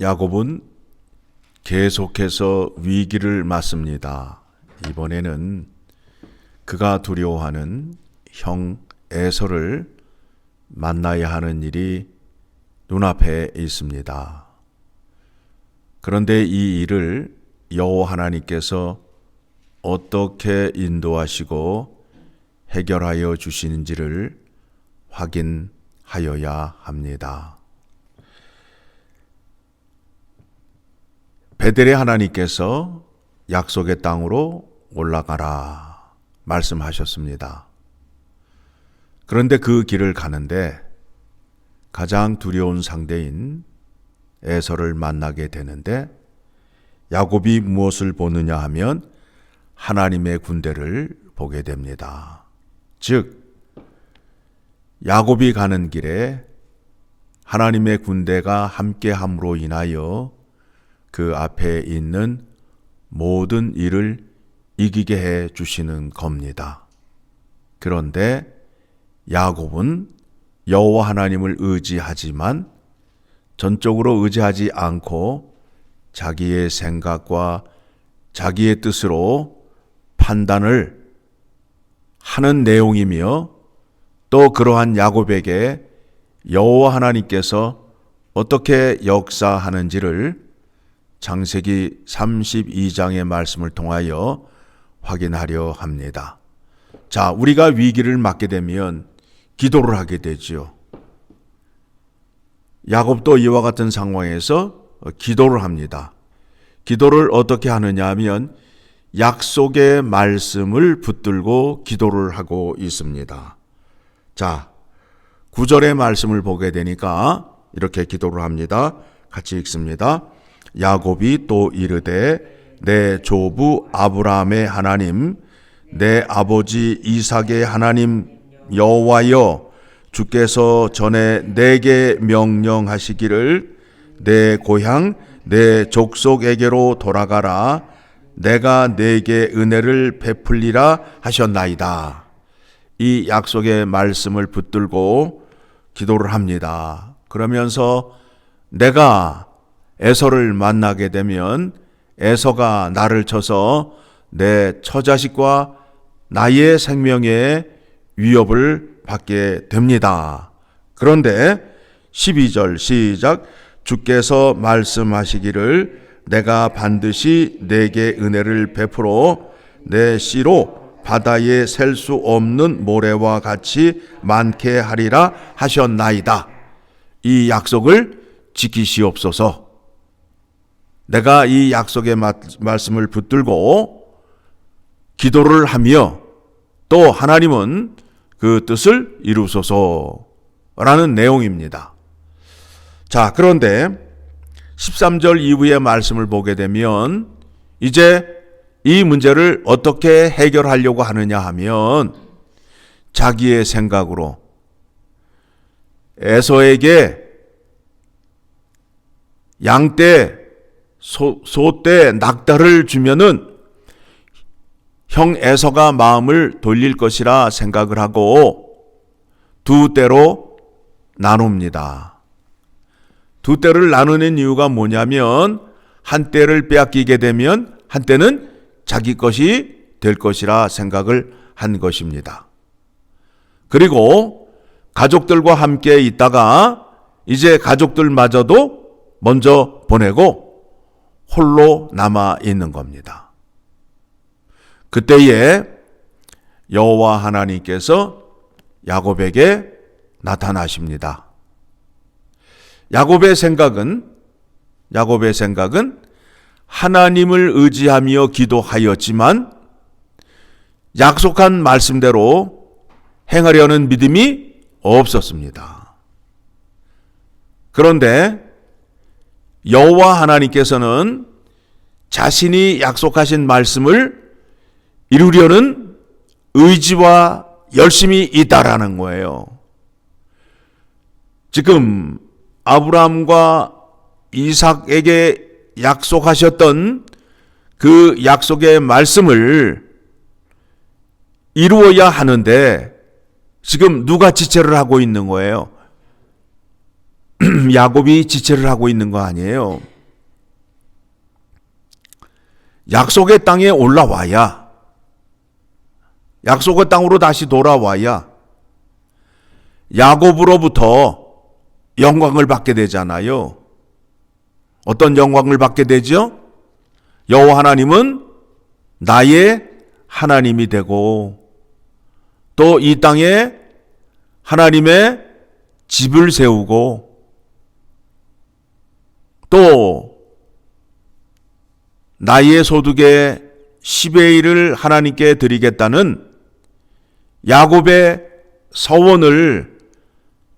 야곱은 계속해서 위기를 맞습니다. 이번에는 그가 두려워하는 형 에서를 만나야 하는 일이 눈앞에 있습니다. 그런데 이 일을 여호와 하나님께서 어떻게 인도하시고 해결하여 주시는지를 확인하여야 합니다. 베델의 하나님께서 약속의 땅으로 올라가라 말씀하셨습니다. 그런데 그 길을 가는데 가장 두려운 상대인 에서를 만나게 되는데 야곱이 무엇을 보느냐 하면 하나님의 군대를 보게 됩니다. 즉 야곱이 가는 길에 하나님의 군대가 함께함으로 인하여 그 앞에 있는 모든 일을 이기게 해 주시는 겁니다. 그런데 야곱은 여호와 하나님을 의지하지만 전적으로 의지하지 않고 자기의 생각과 자기의 뜻으로 판단을 하는 내용이며 또 그러한 야곱에게 여호와 하나님께서 어떻게 역사하는지를 창세기 32장의 말씀을 통하여 확인하려 합니다. 자, 우리가 위기를 맞게 되면 기도를 하게 되지요. 야곱도 이와 같은 상황에서 기도를 합니다. 기도를 어떻게 하느냐 하면 약속의 말씀을 붙들고 기도를 하고 있습니다. 자, 9절의 말씀을 보게 되니까 이렇게 기도를 합니다. 같이 읽습니다. 야곱이 또 이르되 내 조부 아브라함의 하나님 내 아버지 이삭의 하나님 여호와여 주께서 전에 내게 명령하시기를 내 고향 내 족속에게로 돌아가라 내가 내게 은혜를 베풀리라 하셨나이다. 이 약속의 말씀을 붙들고 기도를 합니다. 그러면서 내가 에서를 만나게 되면 에서가 나를 쳐서 내 처자식과 나의 생명에 위협을 받게 됩니다. 그런데 12절 시작 주께서 말씀하시기를 내가 반드시 내게 은혜를 베풀어 내 씨로 바다에 셀 수 없는 모래와 같이 많게 하리라 하셨나이다. 이 약속을 지키시옵소서. 내가 이 약속의 말씀을 붙들고 기도를 하며 또 하나님은 그 뜻을 이루소서라는 내용입니다. 자, 그런데 13절 이후의 말씀을 보게 되면 이제 이 문제를 어떻게 해결하려고 하느냐 하면 자기의 생각으로 에서에게 양떼, 소떼, 낙타를 주면은 형 에서가 마음을 돌릴 것이라 생각을 하고 두 떼로 나눕니다. 두 떼를 나누는 이유가 뭐냐면 한 떼를 빼앗기게 되면 한 떼는 자기 것이 될 것이라 생각을 한 것입니다. 그리고 가족들과 함께 있다가 이제 가족들마저도 먼저 보내고 홀로 남아 있는 겁니다. 그때에 여호와 하나님께서 야곱에게 나타나십니다. 야곱의 생각은 하나님을 의지하며 기도하였지만 약속한 말씀대로 행하려는 믿음이 없었습니다. 그런데 여호와 하나님께서는 자신이 약속하신 말씀을 이루려는 의지와 열심이 있다라는 거예요. 지금 아브라함과 이삭에게 약속하셨던 그 약속의 말씀을 이루어야 하는데 지금 누가 지체를 하고 있는 거예요? 야곱이 지체를 하고 있는 거 아니에요? 약속의 땅에 올라와야, 약속의 땅으로 다시 돌아와야 야곱으로부터 영광을 받게 되잖아요. 어떤 영광을 받게 되죠? 여호와 하나님은 나의 하나님이 되고 또 이 땅에 하나님의 집을 세우고 또 나의 소득의 10의 1을 하나님께 드리겠다는 야곱의 서원을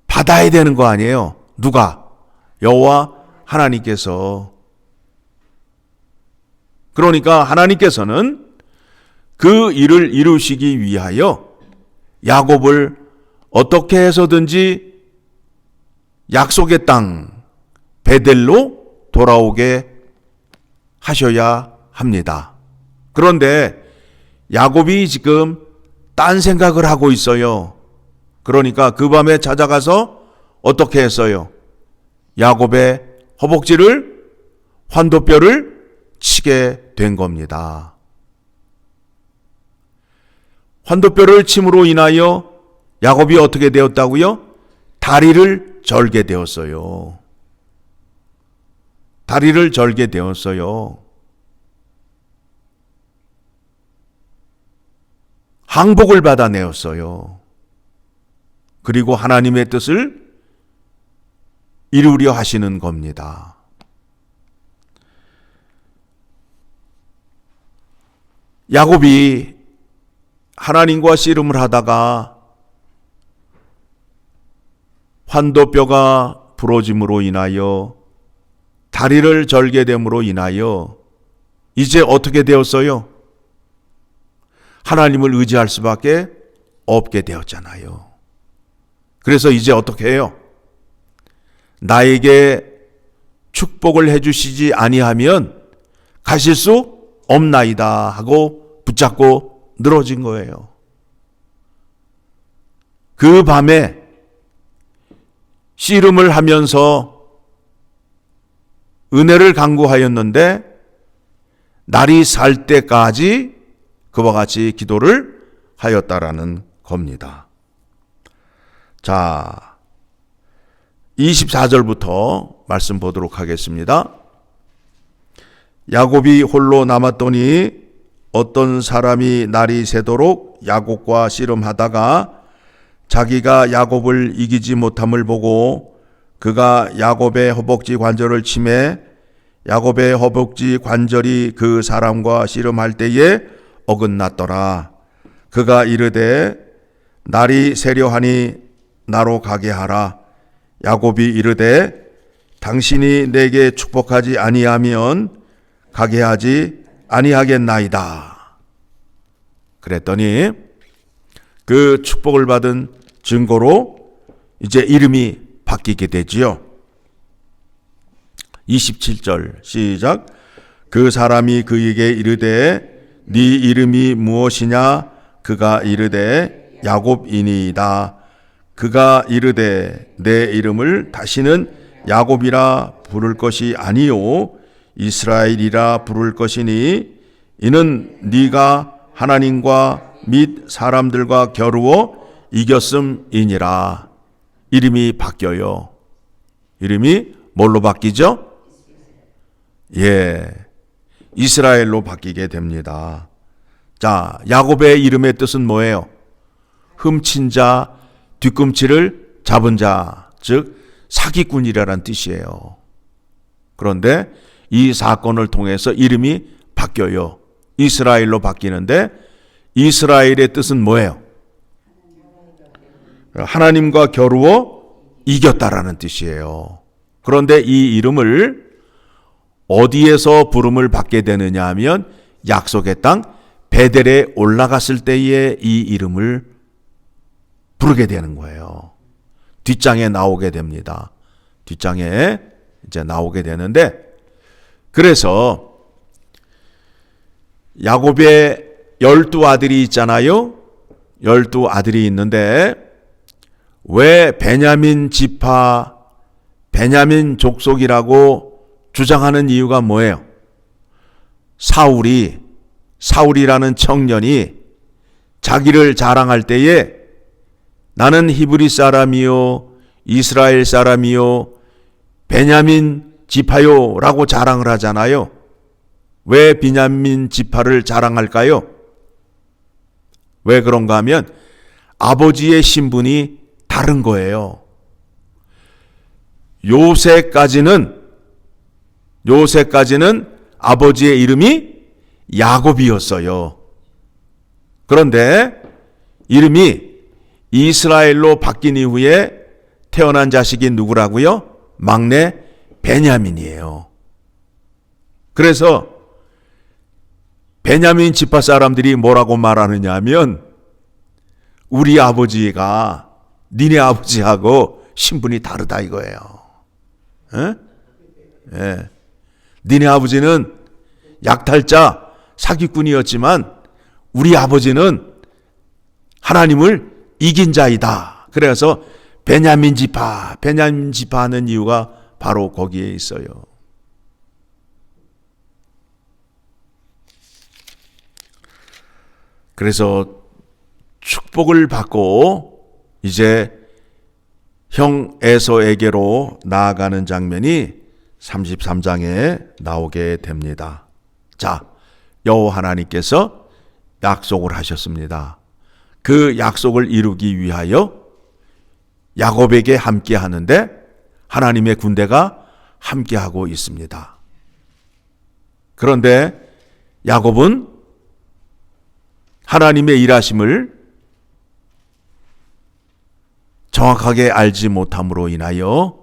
받아야 되는 거 아니에요? 누가? 여호와 하나님께서. 그러니까 하나님께서는 그 일을 이루시기 위하여 야곱을 어떻게 해서든지 약속의 땅 베델로 돌아오게 하셔야 합니다. 그런데 야곱이 지금 딴 생각을 하고 있어요. 그러니까 그 밤에 찾아가서 어떻게 했어요? 야곱의 허벅지를, 환도뼈를 치게 된 겁니다. 환도뼈를 침으로 인하여 야곱이 어떻게 되었다고요? 다리를 절게 되었어요. 다리를 절게 되었어요. 항복을 받아내었어요. 그리고 하나님의 뜻을 이루려 하시는 겁니다. 야곱이 하나님과 씨름을 하다가 환도뼈가 부러짐으로 인하여 다리를 절게 됨으로 인하여 이제 어떻게 되었어요? 하나님을 의지할 수밖에 없게 되었잖아요. 그래서 이제 어떻게 해요? 나에게 축복을 해주시지 아니하면 가실 수 없나이다 하고 붙잡고 늘어진 거예요. 그 밤에 씨름을 하면서 은혜를 간구하였는데 날이 살 때까지 그와 같이 기도를 하였다라는 겁니다. 자, 24절부터 말씀 보도록 하겠습니다. 야곱이 홀로 남았더니 어떤 사람이 날이 새도록 야곱과 씨름하다가 자기가 야곱을 이기지 못함을 보고 그가 야곱의 허벅지 관절을 치매 야곱의 허벅지 관절이 그 사람과 씨름할 때에 어긋났더라. 그가 이르되 날이 새려하니 나로 가게 하라. 야곱이 이르되 당신이 내게 축복하지 아니하면 가게 하지 아니하겠나이다. 그랬더니 그 축복을 받은 증거로 이제 이름이 바뀌게 되지요. 27절 시작. 그 사람이 그에게 이르되 네 이름이 무엇이냐? 그가 이르되 야곱이니이다. 그가 이르되 내 이름을 다시는 야곱이라 부를 것이 아니요 이스라엘이라 부를 것이니 이는 네가 하나님과 및 사람들과 겨루어 이겼음이니라. 이름이 바뀌어요. 이름이 뭘로 바뀌죠? 이스라엘로 바뀌게 됩니다. 자, 야곱의 이름의 뜻은 뭐예요? 훔친 자, 뒤꿈치를 잡은 자, 즉 사기꾼이라는 뜻이에요. 그런데 이 사건을 통해서 이름이 바뀌어요. 이스라엘로 바뀌는데 이스라엘의 뜻은 뭐예요? 하나님과 겨루어 이겼다라는 뜻이에요. 그런데 이 이름을 어디에서 부름을 받게 되느냐 하면 약속의 땅 베델에 올라갔을 때에 이 이름을 부르게 되는 거예요. 뒷장에 나오게 됩니다. 뒷장에 이제 나오게 되는데 그래서 야곱의 12아들이 있잖아요. 12아들이 있는데 왜 베냐민 지파, 베냐민 족속이라고 주장하는 이유가 뭐예요? 사울이라는 청년이 자기를 자랑할 때에 나는 히브리 사람이요 이스라엘 사람이요 베냐민 지파요 라고 자랑을 하잖아요. 왜 베냐민 지파를 자랑할까요? 왜 그런가 하면 아버지의 신분이 다른 거예요. 요새까지는 아버지의 이름이 야곱이었어요. 그런데 이름이 이스라엘로 바뀐 이후에 태어난 자식이 누구라고요? 막내 베냐민이에요. 그래서 베냐민 지파 사람들이 뭐라고 말하느냐 하면 우리 아버지가 니네 아버지하고 신분이 다르다 이거예요. 예. 니네 아버지는 약탈자 사기꾼이었지만 우리 아버지는 하나님을 이긴 자이다. 그래서 베냐민 지파 하는 이유가 바로 거기에 있어요. 그래서 축복을 받고 이제 형 에서에게로 나아가는 장면이 33장에 나오게 됩니다. 자, 여호와 하나님께서 약속을 하셨습니다. 그 약속을 이루기 위하여 야곱에게 함께 하는데 하나님의 군대가 함께하고 있습니다. 그런데 야곱은 하나님의 일하심을 정확하게 알지 못함으로 인하여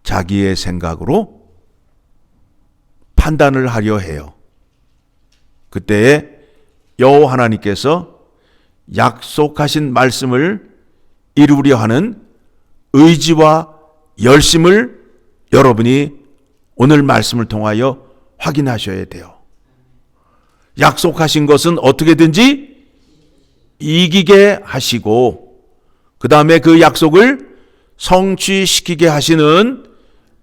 자기의 생각으로 판단을 하려 해요. 그때에 여호와 하나님께서 약속하신 말씀을 이루려 하는 의지와 열심을 여러분이 오늘 말씀을 통하여 확인하셔야 돼요. 약속하신 것은 어떻게든지 이기게 하시고 그 다음에 그 약속을 성취시키게 하시는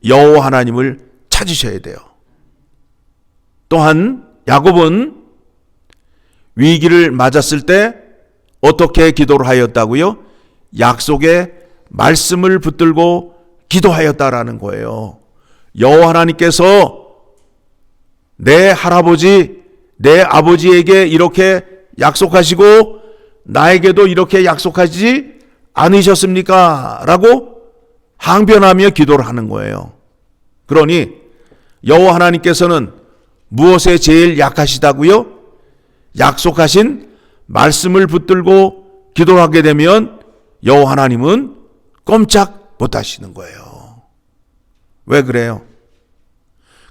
여호와 하나님을 찾으셔야 돼요. 또한 야곱은 위기를 맞았을 때 어떻게 기도를 하였다고요? 약속의 말씀을 붙들고 기도하였다라는 거예요. 여호와 하나님께서 내 할아버지, 내 아버지에게 이렇게 약속하시고 나에게도 이렇게 약속하지 않으셨습니까? 라고 항변하며 기도를 하는 거예요. 그러니 여호와 하나님께서는 무엇에 제일 약하시다고요? 약속하신 말씀을 붙들고 기도하게 되면 여호와 하나님은 꼼짝 못 하시는 거예요. 왜 그래요?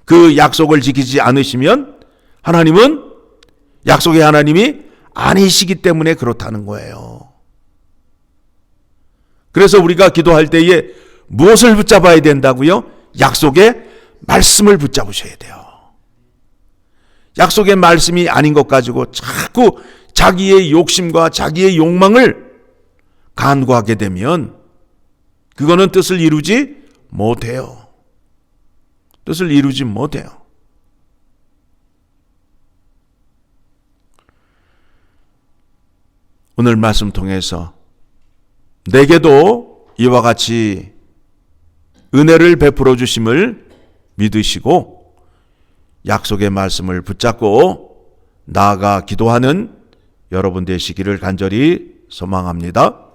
그 약속을 지키지 않으시면 하나님은 약속의 하나님이 아니시기 때문에 그렇다는 거예요. 그래서 우리가 기도할 때에 무엇을 붙잡아야 된다고요? 약속의 말씀을 붙잡으셔야 돼요. 약속의 말씀이 아닌 것 가지고 자꾸 자기의 욕심과 자기의 욕망을 간구하게 되면 그거는 뜻을 이루지 못해요. 뜻을 이루지 못해요. 오늘 말씀 통해서 내게도 이와 같이 은혜를 베풀어 주심을 믿으시고 약속의 말씀을 붙잡고 나아가 기도하는 여러분 되시기를 간절히 소망합니다.